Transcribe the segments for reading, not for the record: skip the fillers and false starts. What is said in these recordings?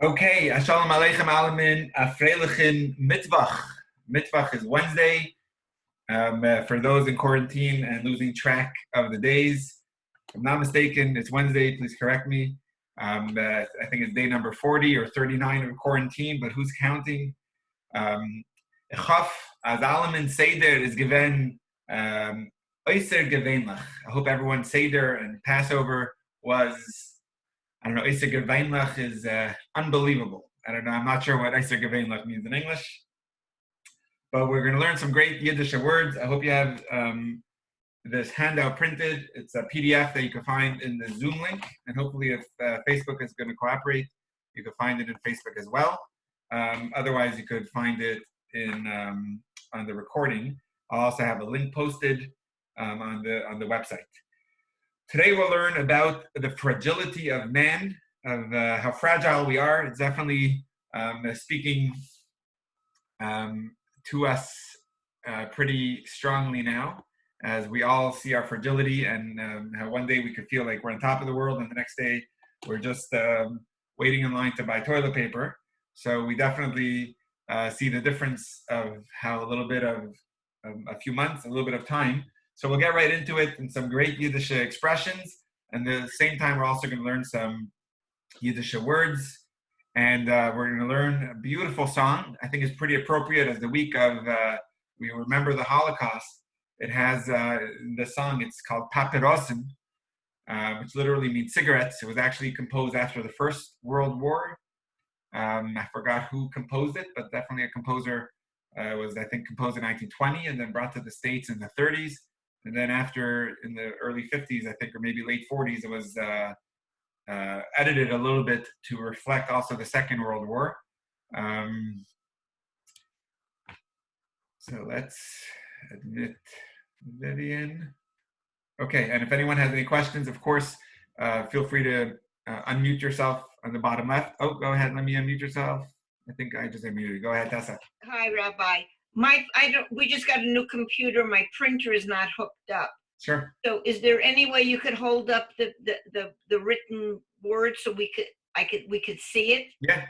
Okay, Shalom Aleichem Alamin, a Freilichen Mittwoch. Mittwoch is Wednesday. For those in quarantine and losing track of the days, if I'm not mistaken, it's Wednesday. Please correct me. I think it's day number 40 or 39 of quarantine, but who's counting? Chaf, as Alamin Seder is given Oyser Gewenlach. I hope everyone's Seder and Passover was, I don't know, Oyser Gewenlach is unbelievable. I don't know, I'm not sure what Oyser Gewenlach means in English. But we're going to learn some great Yiddish words. I hope you have this handout printed. It's a PDF that you can find in the Zoom link. And hopefully if Facebook is going to cooperate, you can find it in Facebook as well. Otherwise, you could find it in on the recording. I'll also have a link posted on the website. Today we'll learn about the fragility of man, of how fragile we are. It's definitely speaking to us pretty strongly now, as we all see our fragility and how one day we could feel like we're on top of the world and the next day we're just waiting in line to buy toilet paper. So we definitely see the difference of how a little bit of a few months, a little bit of time. So we'll get right into it and some great Yiddish expressions. And at the same time, we're also going to learn some Yiddish words. And we're going to learn a beautiful song. I think it's pretty appropriate as the week of, we remember the Holocaust. It has the song, it's called Papyrosen, which literally means cigarettes. It was actually composed after the First World War. I forgot who composed it, but definitely a composer. Was, I think, composed in 1920 and then brought to the States in the 30s. And then after, in the early 50s, I think, or maybe late 40s, it was edited a little bit to reflect also the Second World War. So let's admit Vivian. Okay, and if anyone has any questions, of course, feel free to unmute yourself on the bottom left. Oh, go ahead, let me unmute yourself. I think I just unmuted you. Go ahead, Tessa. Hi, Rabbi. We just got a new computer. My printer is not hooked up. Sure. So is there any way you could hold up the written word so we could see it?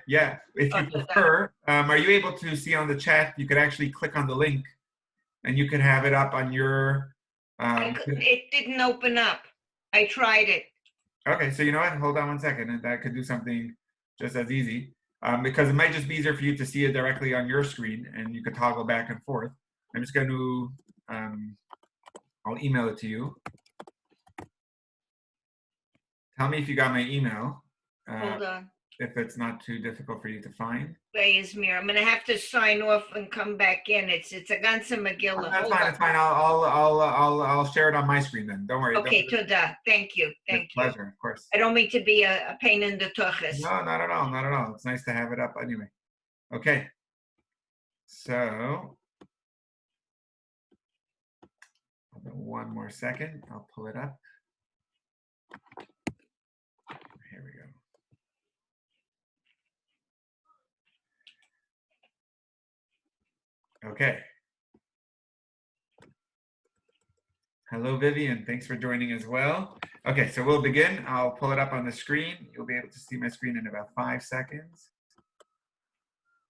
Yeah. If you prefer, are you able to see on the chat? You could actually click on the link and you can have it up on your it didn't open up. I tried it. Okay, so you know what? Hold on 1 second, and that could do something just as easy. Because it might just be easier for you to see it directly on your screen and you could toggle back and forth. I'm just going to, I'll email it to you. Tell me if you got my email. Hold on. If it's not too difficult for you to find. I'm going to have to sign off and come back in. It's a ganze Megillah. Oh, that's fine. It's fine. I'll share it on my screen then. Don't worry. Okay, toda. Thank you. Thank you. Pleasure, of course. I don't mean to be a pain in the tuchus. No, not at all. Not at all. It's nice to have it up anyway. Okay. So, hold on 1 more second. I'll pull it up. Here we go. Okay. Hello, Vivian. Thanks for joining as well. Okay, so we'll begin. I'll pull it up on the screen. You'll be able to see my screen in about 5 seconds.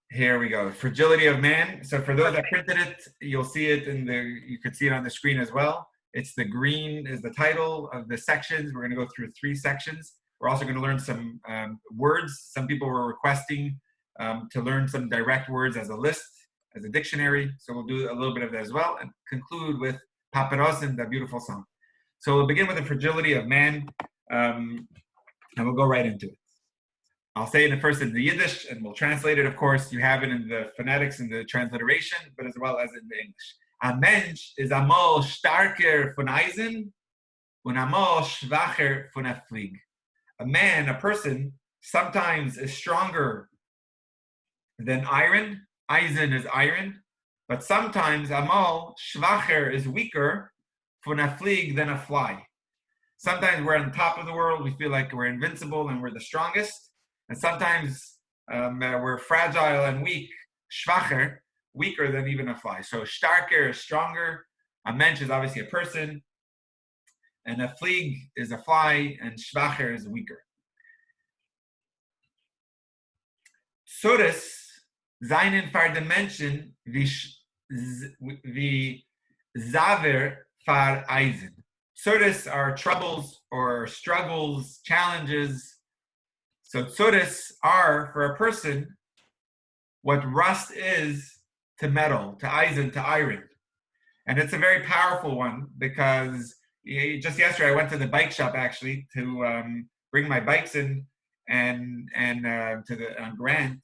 Here we go. Fragility of man. So for those that printed it, you'll see it you could see it on the screen as well. It's the green is the title of the sections. We're going to go through 3 sections. We're also going to learn some words. Some people were requesting to learn some direct words as a list, as a dictionary. So we'll do a little bit of that as well and conclude with Papyrosen, the beautiful song. So we'll begin with the fragility of man, and we'll go right into it. I'll say it first in the Yiddish, and we'll translate it, of course. You have it in the phonetics and the transliteration, but as well as in the English. A Mensch is amol starker von Eisen und amol schwacher von a Flieg. A man, a person, sometimes is stronger than iron. Eisen is iron. But sometimes amol schwacher is weaker von a Flieg than a fly. Sometimes we're on top of the world. We feel like we're invincible and we're the strongest. And sometimes we're fragile and weak, schwacher, weaker than even a fly. So starker is stronger. A mensch is obviously a person. And a flieg is a fly. And schwacher is weaker. Tzuris seinen far Dimension wie Zaver far Eisen. Tzuris are troubles or struggles, challenges. So tzuris are, for a person, what rust is to metal, to eisen, to iron. And it's a very powerful one because just yesterday I went to the bike shop actually to bring my bikes in and to the on Grant.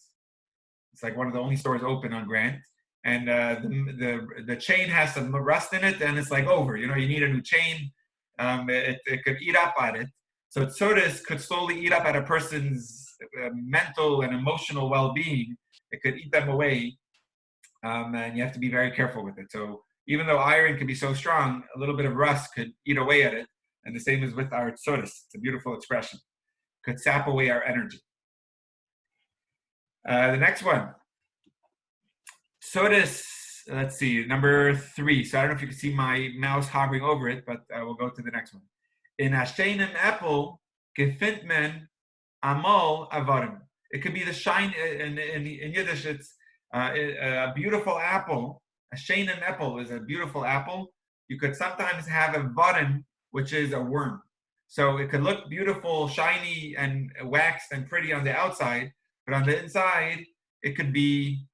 It's like one of the only stores open on Grant. And the chain has some rust in it, and it's like over. You need a new chain. It could eat up at it. So tzuris could slowly eat up at a person's mental and emotional well-being. It could eat them away, and you have to be very careful with it. So even though iron can be so strong, a little bit of rust could eat away at it. And the same is with our tzuris. It's a beautiful expression. Could sap away our energy. The next one. Tzuris, let's see, number 3. So I don't know if you can see my mouse hovering over it, but we'll go to the next one. In Hashenim apple, gefindt men amol avarim. It could be the shine, in Yiddish, it's a beautiful apple. A sheinem apple is a beautiful apple. You could sometimes have a varim, which is a worm. So it could look beautiful, shiny, and waxed and pretty on the outside, but on the inside, it could be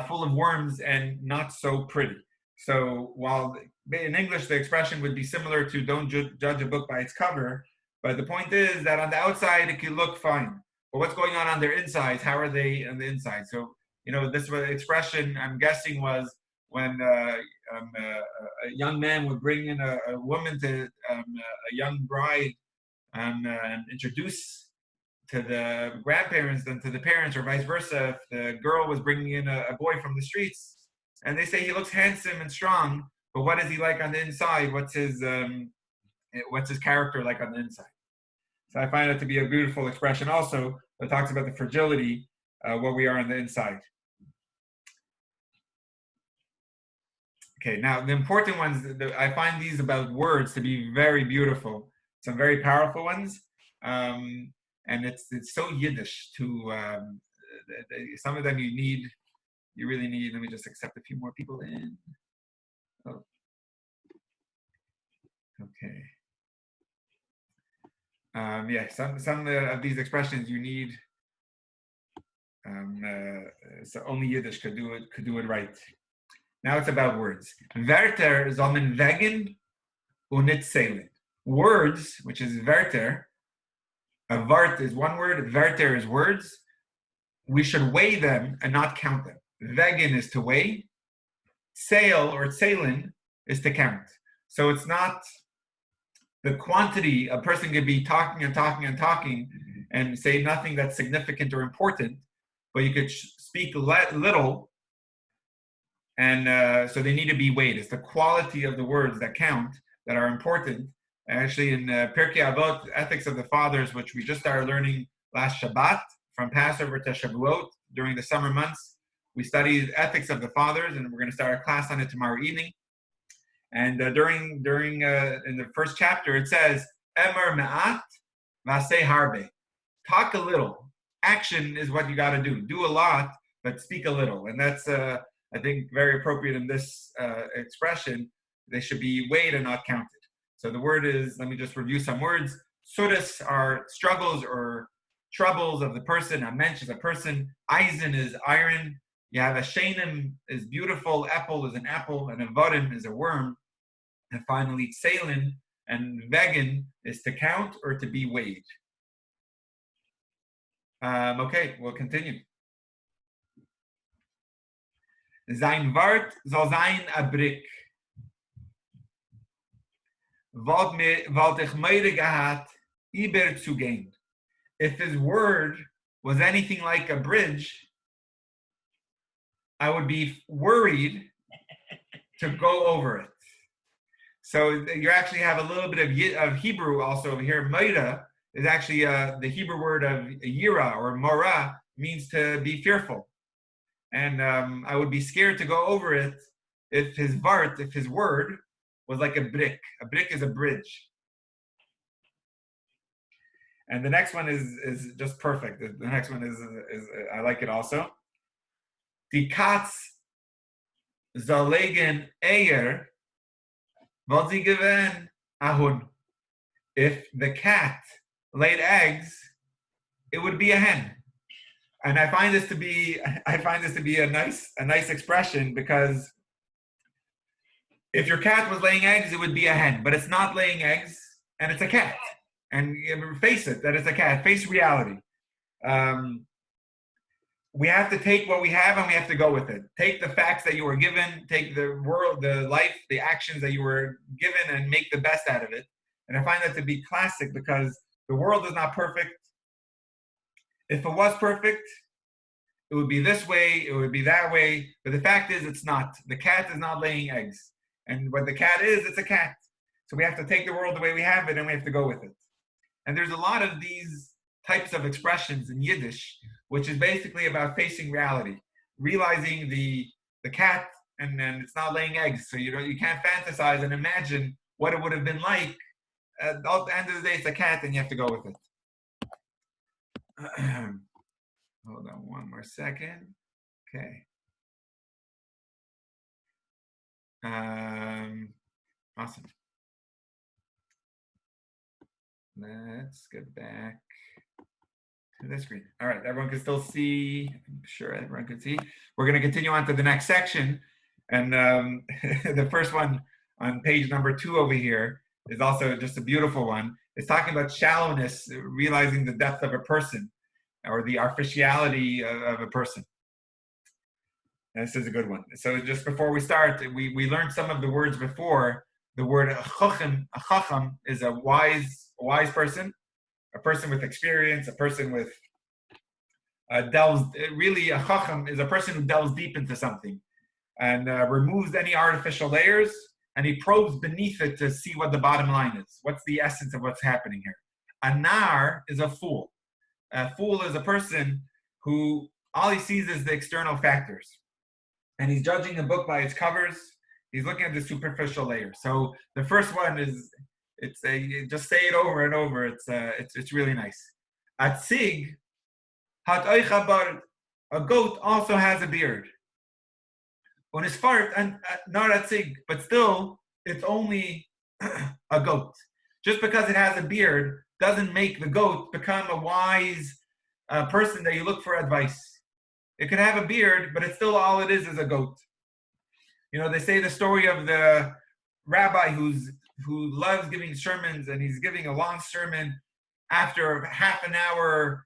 full of worms and not so pretty. So while in English the expression would be similar to don't judge a book by its cover, but the point is that on the outside it can look fine. But what's going on their insides? How are they on the inside? So this expression I'm guessing was when a young man would bring in a woman to a young bride and introduce to the grandparents than to the parents, or vice versa. If the girl was bringing in a boy from the streets, and they say he looks handsome and strong, but what is he like on the inside? What's his character like on the inside? So I find it to be a beautiful expression also that talks about the fragility, what we are on the inside. Okay, now the important ones, I find these about words to be very beautiful, some very powerful ones. And it's so Yiddish to some of them you really need. Let me just accept a few more people in. Oh. Okay. Yeah, some of these expressions you need. So only Yiddish could do it right. Now it's about words. Werter sollen wegen und nicht zählen. Words, which is werter. A vart is one word, werter is words. We should weigh them and not count them. Wegen is to weigh. Zähl or zählen is to count. So it's not the quantity. A person could be talking and talking and talking and say nothing that's significant or important, but you could speak little, and so they need to be weighed. It's the quality of the words that count, that are important. Actually, in Pirkei Avot, Ethics of the Fathers, which we just started learning last Shabbat, from Passover to Shavuot, during the summer months, we studied Ethics of the Fathers, and we're going to start a class on it tomorrow evening. And during in the first chapter, it says, Emer me'at v'aseh harbe. Talk a little. Action is what you got to do. Do a lot, but speak a little. And that's, I think, very appropriate in this expression. They should be weighed and not counted. So the word is, let me just review some words. Tzuris are struggles or troubles of the person. A mensch is a person. Eisen is iron. You have a shenim is beautiful. Apple is an apple. And a varim is a worm. And finally, tselin and wegen is to count or to be weighed. Okay, we'll continue. Sein Wort soll sein a brick. If his word was anything like a bridge, I would be worried to go over it. So you actually have a little bit of Hebrew also over here. Meida is actually the Hebrew word of yira or mora, means to be fearful. And I would be scared to go over it if his word was like a brick. A brick is a bridge. And the next one is just perfect. The next one is I like it also. Die Katz soll legen Eier, weil sie gewinnt a Hund. If the cat laid eggs, it would be a hen. And I find this to be a nice expression, because if your cat was laying eggs, it would be a hen, but it's not laying eggs, and it's a cat. And face it, that it's a cat. Face reality. We have to take what we have and we have to go with it. Take the facts that you were given, take the world, the life, the actions that you were given, and make the best out of it. And I find that to be classic, because the world is not perfect. If it was perfect, it would be this way, it would be that way. But the fact is, it's not. The cat is not laying eggs. And what the cat is, it's a cat. So we have to take the world the way we have it, and we have to go with it. And there's a lot of these types of expressions in Yiddish, which is basically about facing reality, realizing the cat, and then it's not laying eggs. So you can't fantasize and imagine what it would have been like. At the end of the day, it's a cat, and you have to go with it. Hold on one more second. Okay. Awesome. Let's get back to the screen. All right, everyone can still see. I'm sure everyone can see. We're going to continue on to the next section. And the first one on page number 2 over here is also just a beautiful one. It's talking about shallowness, realizing the depth of a person, or the artificiality of a person. And this is a good one. So just before we start, we learned some of the words before. The word chacham is a wise person, a person with experience, a person with delves. Really, a chacham is a person who delves deep into something and removes any artificial layers, and he probes beneath it to see what the bottom line is. What's the essence of what's happening here? A nar is a fool. A fool is a person who all he sees is the external factors, and he's judging a book by its covers. He's looking at the superficial layer. So the first one is, just say it over and over. It's really nice. Atzig hat euch a goat also has a beard. On his fart and not atzig, but still it's only a goat. Just because it has a beard doesn't make the goat become a wise person that you look for advice. It could have a beard, but it's still all it is a goat. They say the story of the rabbi who loves giving sermons, and he's giving a long sermon. After half an hour,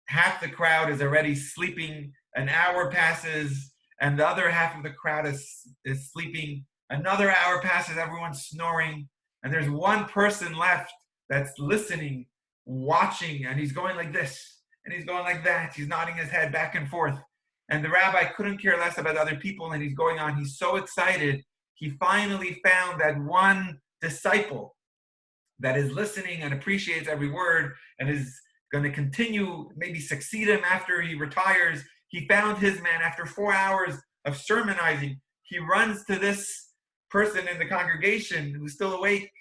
half the crowd is already sleeping. An hour passes, and the other half of the crowd is sleeping. Another hour passes, everyone's snoring, and there's one person left that's listening, watching, and he's going like this, and he's going like that. He's nodding his head back and forth. And the rabbi couldn't care less about other people, and he's going on. He's so excited. He finally found that one disciple that is listening and appreciates every word and is going to continue, maybe succeed him after he retires. He found his man after 4 hours of sermonizing. He runs to this person in the congregation who's still awake,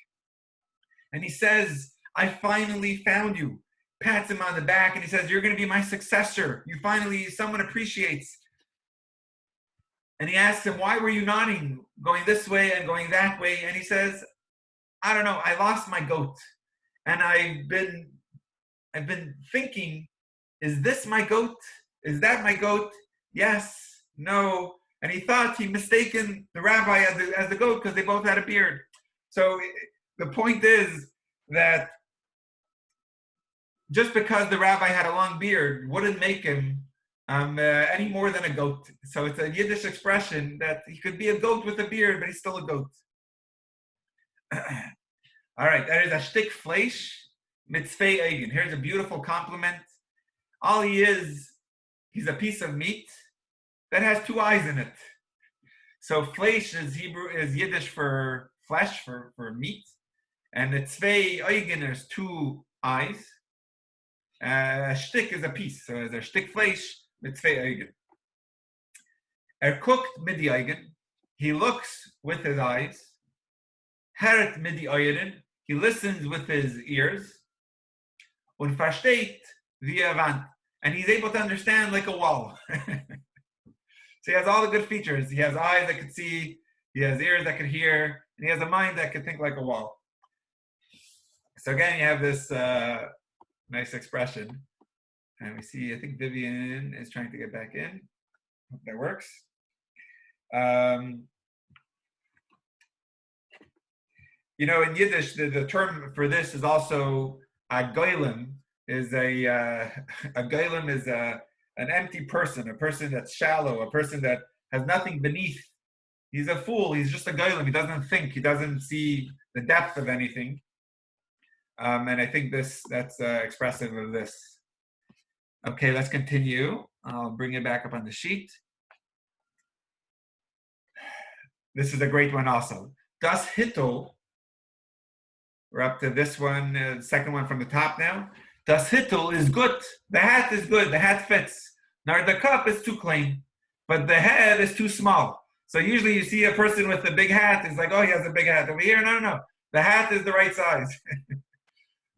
and he says, I finally found you. Pats him on the back, and he says, you're going to be my successor. Someone appreciates. And he asks him, why were you nodding, going this way and going that way? And he says, I don't know, I lost my goat. And I've been thinking, is this my goat? Is that my goat? Yes, no. And he thought he mistaken the rabbi as the goat because they both had a beard. So the point is that just because the rabbi had a long beard wouldn't make him any more than a goat. So it's a Yiddish expression that he could be a goat with a beard, but he's still a goat. All right, that is a shtick fleisch mit zwei Augen. Here's a beautiful compliment. All he is, he's a piece of meat that has 2 eyes in it. So fleisch is Yiddish for flesh, for meat. And the zwei Augen is 2 eyes. Shtick is a piece, so there's a shtick fleisch mit zwei Augen. Guckt mit die Augen. He looks with his eyes. Heret mit die Ohren. He listens with his ears. und versteht wie Wand. And he's able to understand like a wall. So he has all the good features. He has eyes that could see, he has ears that could hear, and he has a mind that could think like a wall. So again, you have this nice expression. And we see, I think Vivian is trying to get back in. Hope that works. You know, in Yiddish, the term for this is also a goylem. Is a goylem is an empty person, a person that's shallow, a person that has nothing beneath. He's a fool. He's just a goylem. He doesn't think. He doesn't see the depth of anything. And I think that's expressive of this. Okay, let's continue. I'll bring it back up on the sheet. This is a great one also. Das Hittel. We're up to this one, second one from the top now. Das Hittel is good. The hat is good. The hat fits. Now the cup is too clean, but the head is too small. So usually you see a person with a big hat. It's like, oh, he has a big hat over here. No. The hat is the right size.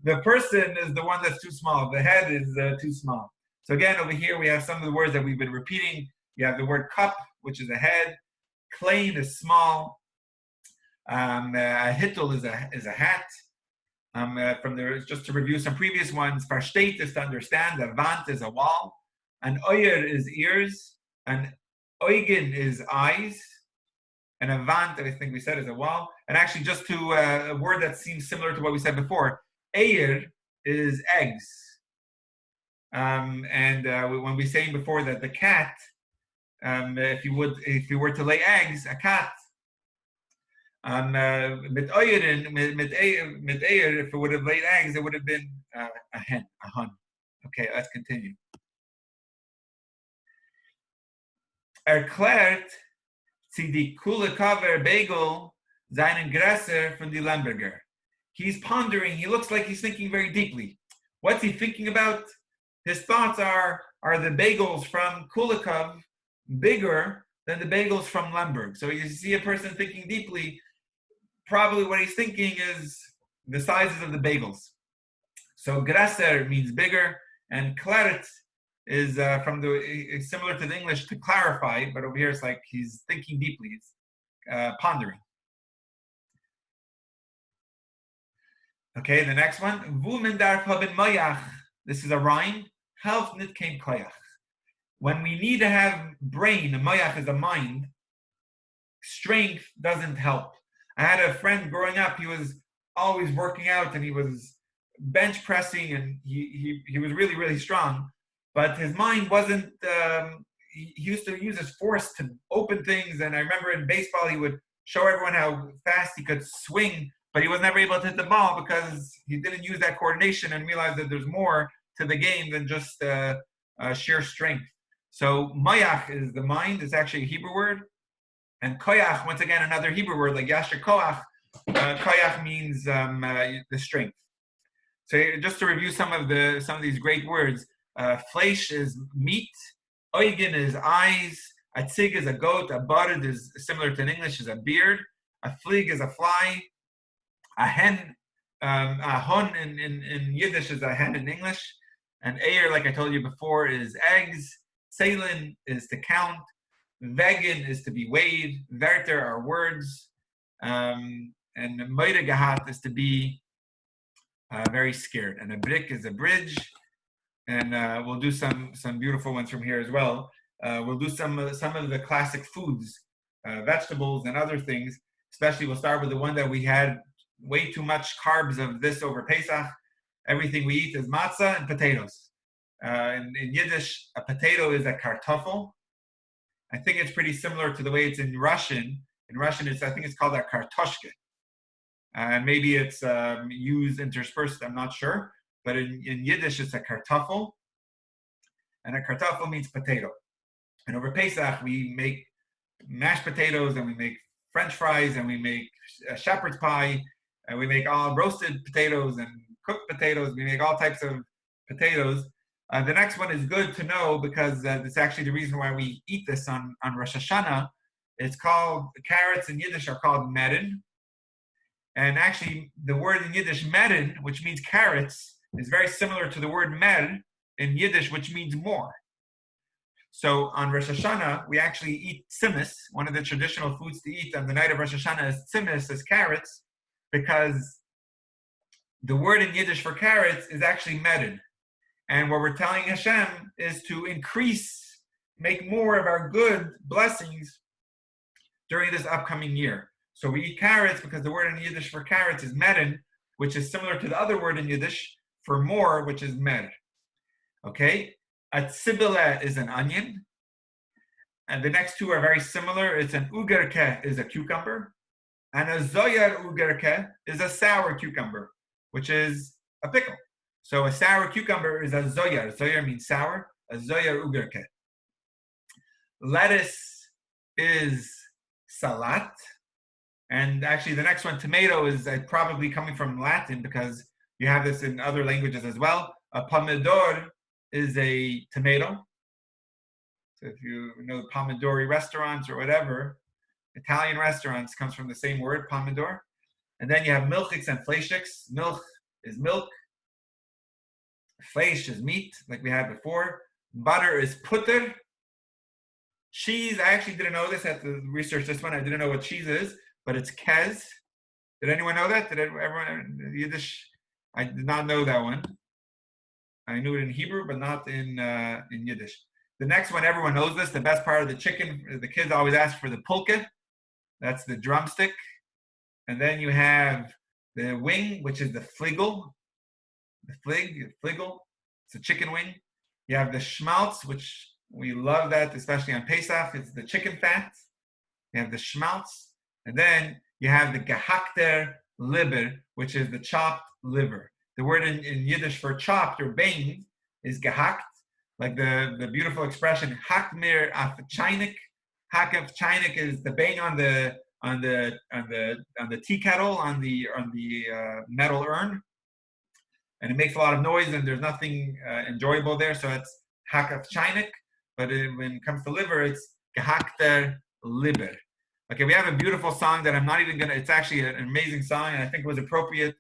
The person is the one that's too small. The head is too small. So again, over here we have some of the words that we've been repeating. You have the word cup, which is a head. Klein is small. A hittel is a hat. Just to review some previous ones, versteht is to understand. A Wand is a wall. An Oyer is ears. An Eugen is eyes. And a Wand, I think we said, is a wall. And actually, just to a word that seems similar to what we said before, Eyer is eggs. When we saying before that the cat, if you were to lay eggs, a cat. Mit Eyer, if it would have laid eggs, it would have been a hen, a hun. Okay, let's continue. Erklärt sie die coole cover bagel seinen Gresser von die Lemberger. He's pondering, he looks like he's thinking very deeply. What's he thinking about? His thoughts are the bagels from Kulikov bigger than the bagels from Lemberg? So you see a person thinking deeply, probably what he's thinking is the sizes of the bagels. So Gresser means bigger, and Claret is it's similar to the English to clarify, but over here it's like he's thinking deeply, he's pondering. Okay, the next one. Wumen darf haben moyach. This is a rhyme. Helft nit kein koyach. When we need to have brain, moyach is a mind, strength doesn't help. I had a friend growing up, he was always working out and he was bench pressing and he was really, really strong, but his mind wasn't, he used to use his force to open things. And I remember in baseball, he would show everyone how fast he could swing, but he was never able to hit the ball because he didn't use that coordination and realized that there's more to the game than just sheer strength. So mayach is the mind. It's actually a Hebrew word. And koyach, once again, another Hebrew word like yasher koach. Koyach means the strength. So just to review some of these great words, fleish is meat, eugen is eyes, a tzig is a goat, a bard is similar to in English is a beard, a flig is a fly, a hen, a hun in Yiddish is a hen in English, and eir, like I told you before, is eggs, seilin is to count, vegan is to be weighed, werter are words, and moide gehat is to be very scared, and a brick is a bridge, and we'll do some beautiful ones from here as well. We'll do some of the classic foods, vegetables and other things. Especially, we'll start with the one that we had way too much carbs of this over Pesach. Everything we eat is matzah and potatoes. In Yiddish, a potato is a kartoffel. I think it's pretty similar to the way it's in Russian. In Russian, I think it's called a kartoshke. And maybe it's used interspersed, I'm not sure. But in Yiddish, it's a kartoffel. And a kartoffel means potato. And over Pesach, we make mashed potatoes, and we make French fries, and we make shepherd's pie, and we make all roasted potatoes and cooked potatoes. We make all types of potatoes. The next one is good to know because it's actually the reason why we eat this on Rosh Hashanah. It's called, carrots in Yiddish are called merin. And actually, the word in Yiddish, merin, which means carrots, is very similar to the word mer in Yiddish, which means more. So on Rosh Hashanah, we actually eat tzimis. One of the traditional foods to eat on the night of Rosh Hashanah is tzimis, is carrots, because the word in Yiddish for carrots is actually mered. And what we're telling Hashem is to increase, make more of our good blessings during this upcoming year. So we eat carrots because the word in Yiddish for carrots is meren, which is similar to the other word in Yiddish for more, which is mer. Okay? A tzibile is an onion. And the next two are very similar. It's an ugerke is a cucumber. And a zoyar ugerke is a sour cucumber, which is a pickle. So a sour cucumber is a zoyar. Zoyar means sour. A zoyar ugerke. Lettuce is salat. And actually the next one, tomato, is probably coming from Latin because you have this in other languages as well. A pomodoro is a tomato. So if you know pomodori restaurants or whatever, Italian restaurants comes from the same word, pomodoro. And then you have milchiks and fleischiks. Milch is milk. Fleisch is meat, like we had before. Butter is putter. Cheese, I actually didn't know this. I had to research this one. I didn't know what cheese is, but it's kez. Did anyone know that? Did everyone Yiddish? I did not know that one. I knew it in Hebrew, but not in Yiddish. The next one, everyone knows this. The best part of the chicken, the kids always ask for the pulke. That's the drumstick. And then you have the wing, which is the fligel. The fligel. It's a chicken wing. You have the schmaltz, which we love that, especially on Pesach. It's the chicken fat. You have the schmaltz. And then you have the gehackter liver, which is the chopped liver. The word in Yiddish for chopped or banged is gehackt, like the beautiful expression hack mir af chainik. Hack of chainik is the bang on the tea kettle, on the metal urn, and it makes a lot of noise and there's nothing enjoyable there, so it's hack of chainik. But when it comes to liver, it's gehackter liver. Okay, we have a beautiful song that I'm not even gonna. It's actually an amazing song, and I think it was appropriate,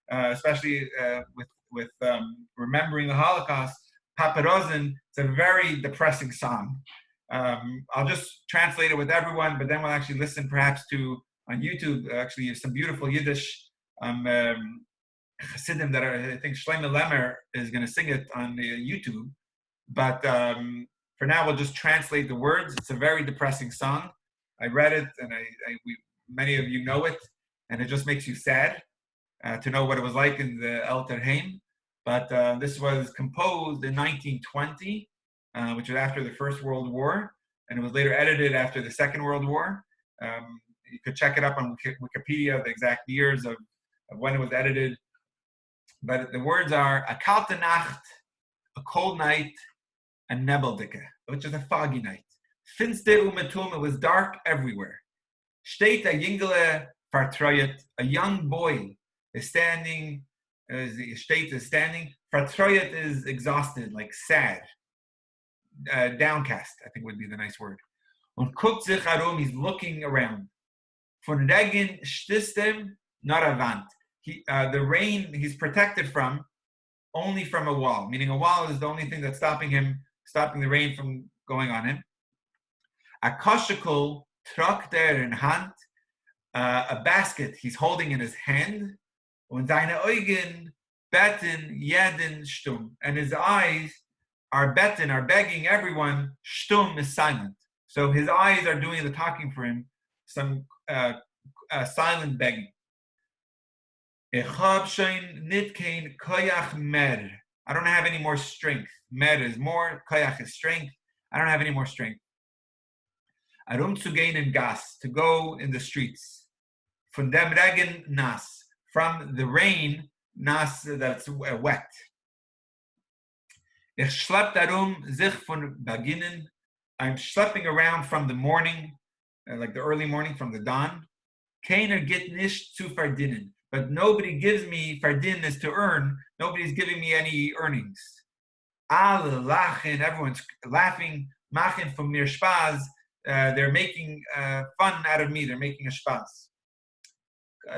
especially with remembering the Holocaust. Paparosin. It's a very depressing song. I'll just translate it with everyone, but then we'll actually listen perhaps to on YouTube. Actually, some beautiful Yiddish chassidim that I think Shlomo Lemmer is going to sing it on YouTube. But for now, we'll just translate the words. It's a very depressing song. I read it, and many of you know it, and it just makes you sad to know what it was like in the El Terheim. But this was composed in 1920, which was after the First World War, and it was later edited after the Second World War. You could check it up on Wikipedia, the exact years of when it was edited. But the words are a kalte Nacht, a cold night, a nebeldicke, which is a foggy night. Finster umetum, it was dark everywhere. Steht a jingele vertreuet, a young boy is standing, steht is standing, vertreuet is exhausted, like sad, downcast, I think would be the nice word. Und guckt sich herum, he's looking around. Von Regen stistem not a Wand. The rain he's protected from, only from a wall, meaning a wall is the only thing that's stopping the rain from going on him. A koshikel trakter in hand, a basket he's holding in his hand, und seine Augen betten jeden stumm, and his eyes are begging everyone, stumm is silent. So his eyes are doing the talking for him, some silent begging. Ich hab schon nicht kein koyach mer. I don't have any more strength. Mer is more, koyach is strength. I don't have any more strength. Arum zu gehen in gas, to go in the streets. Von dem Regen nass, from the rain, nass, that's wet. Ich schlepp darum sich von beginnen. I'm schlepping around from the morning, like the early morning, from the dawn. Keiner geht nicht zu verdienen. But nobody gives me, fardin is to earn, nobody's giving me any earnings. Alle lachen, everyone's laughing. Machen von mir Spaß, they're making fun out of me, they're making a Spaß.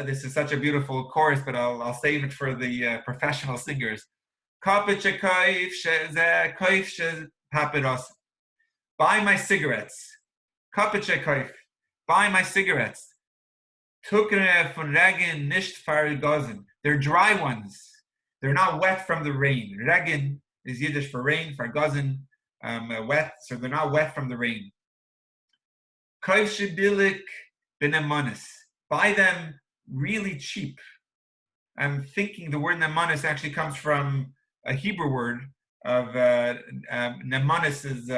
This is such a beautiful chorus, but I'll save it for the professional singers. Kapitche kaif ze kaif she papiros. Buy my cigarettes. Kapitche kaif. Buy my cigarettes. Tukene von Regen nicht vergossen. They're dry ones. They're not wet from the rain. Regen is Yiddish for rain, vergossen, wet, so they're not wet from the rain. Kaif shibilik benemonis. Buy them really cheap. I'm thinking the word nemonis actually comes from a Hebrew word of nemonis is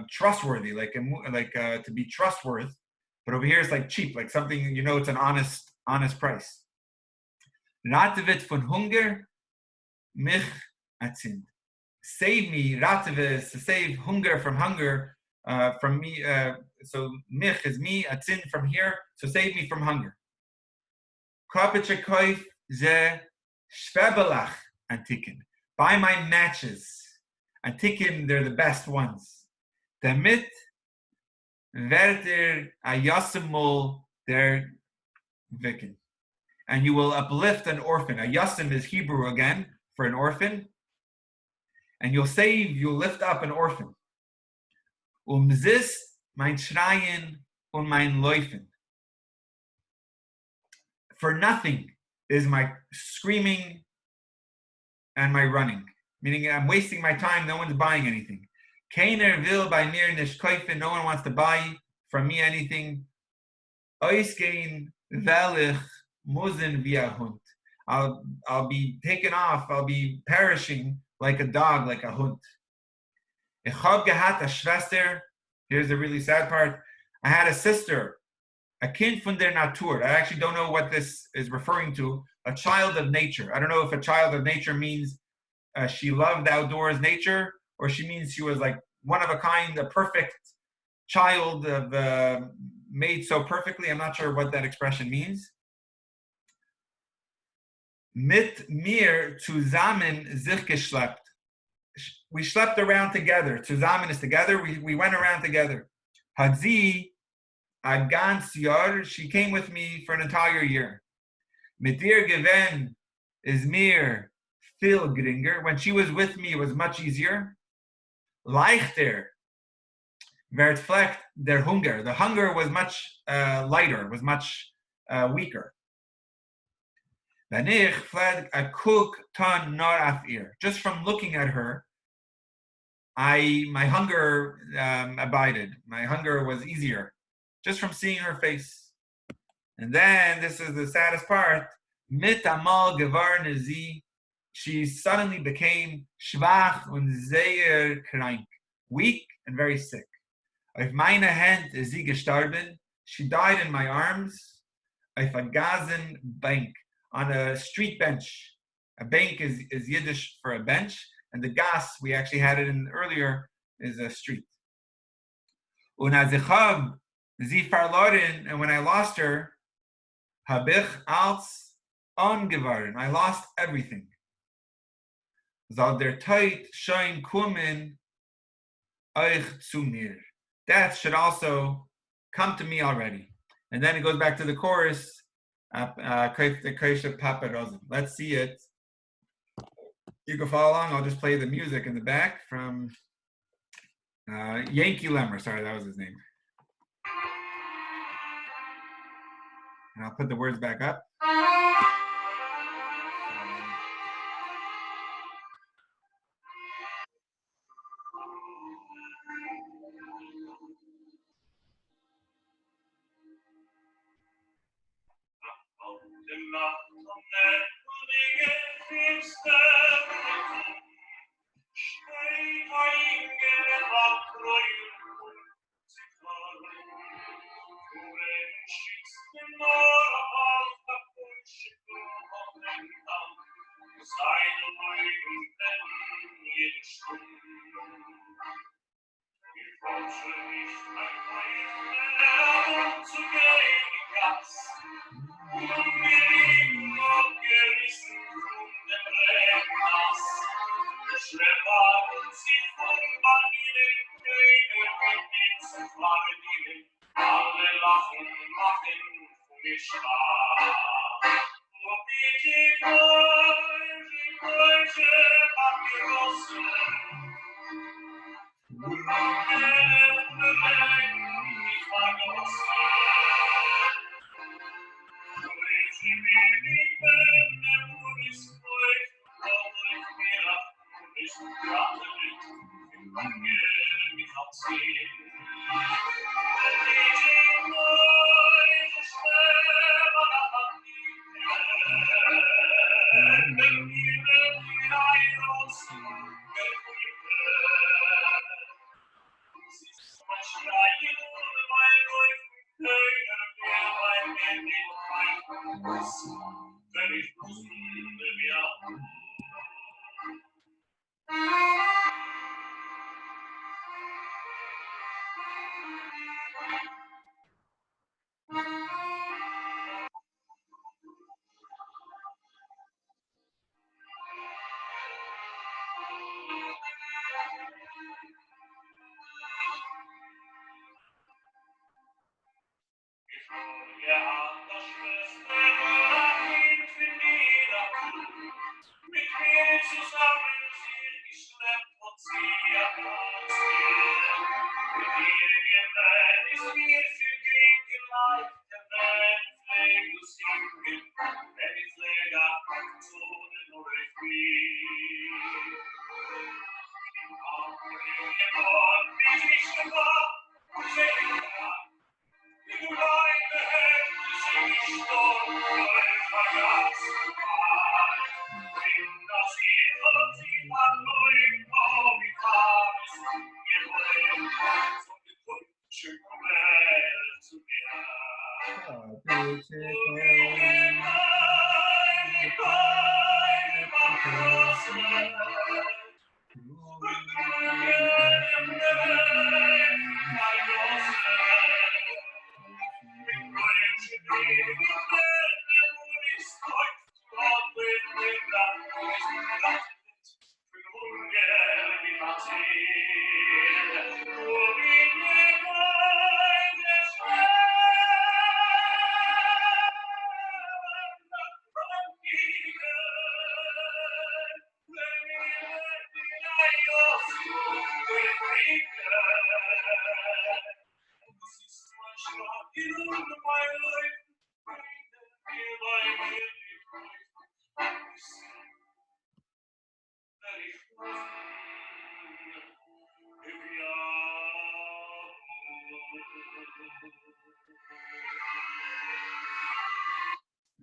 trustworthy, like to be trustworthy. But over here it's like cheap, like something, you know, it's an honest price. Ratevit von Hunger, mich atzin. Save me, Ratevit is to save hunger from hunger, from me. So mich is me, atzin from here, so save me from hunger. Kapitche koif ze shvebelach antiken. Buy my matches. Antiken, they're the best ones. Damit werter ayasimul der viken. And you will uplift an orphan. Ayasim is Hebrew again for an orphan. And you'll lift up an orphan. Zis mein schreien und mein läufen. For nothing is my screaming and my running. Meaning I'm wasting my time, no one's buying anything. Keiner will bei mir nicht kaufen, no one wants to buy from me anything. Ausgehen will ich müssen wie ein Hund. I'll be taken off, I'll be perishing like a dog, like a hund. Ich hab gehabt a Schwester, here's the really sad part. I had a sister, a kind von der Natur. I actually don't know what this is referring to. A child of nature. I don't know if a child of nature means she loved outdoors nature, or she means she was like one of a kind, a perfect child of made so perfectly. I'm not sure what that expression means. Mit mir zusammen sich geschleppt. We slept around together. Zusammen is together. We went around together. Hat sie ein ganz Jahr. She came with me for an entire year. Mit dir gewen is mir viel geringer. When she was with me, it was much easier. Leichter werd flecht der Hunger. The hunger was much lighter, was much weaker. Wenn ich fled a cook ton nor af ihr. Just from looking at her, my hunger abided. My hunger was easier, just from seeing her face. And then, this is the saddest part, mit amal gewarne sie, she suddenly became schwach und sehr krank, weak and very sick. Auf meine Hand ist sie gestorben, she died in my arms, auf a gazen bank, on a street bench. A bank is Yiddish for a bench, and the gas, we actually had it in earlier, is a street. Und als ich hab sie verloren, and when I lost her, hab ich als ungeworden. I lost everything. Soll der Tod schon kommen euch zu mir. Death should also come to me already. And then it goes back to the chorus, let's see it. You can follow along. I'll just play the music in the back from Yankee Lemmer. Sorry, that was his name. And I'll put the words back up.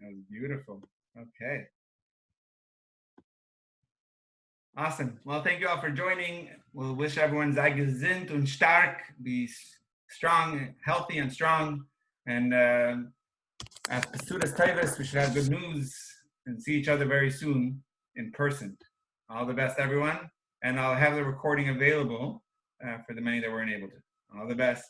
That was beautiful. Okay. Awesome. Well, thank you all for joining. We'll wish everyone sei gesund und stark, be strong, healthy and strong. And as Pesudas Taivas, we should have good news and see each other very soon in person. All the best, everyone. And I'll have the recording available for the many that weren't able to. All the best.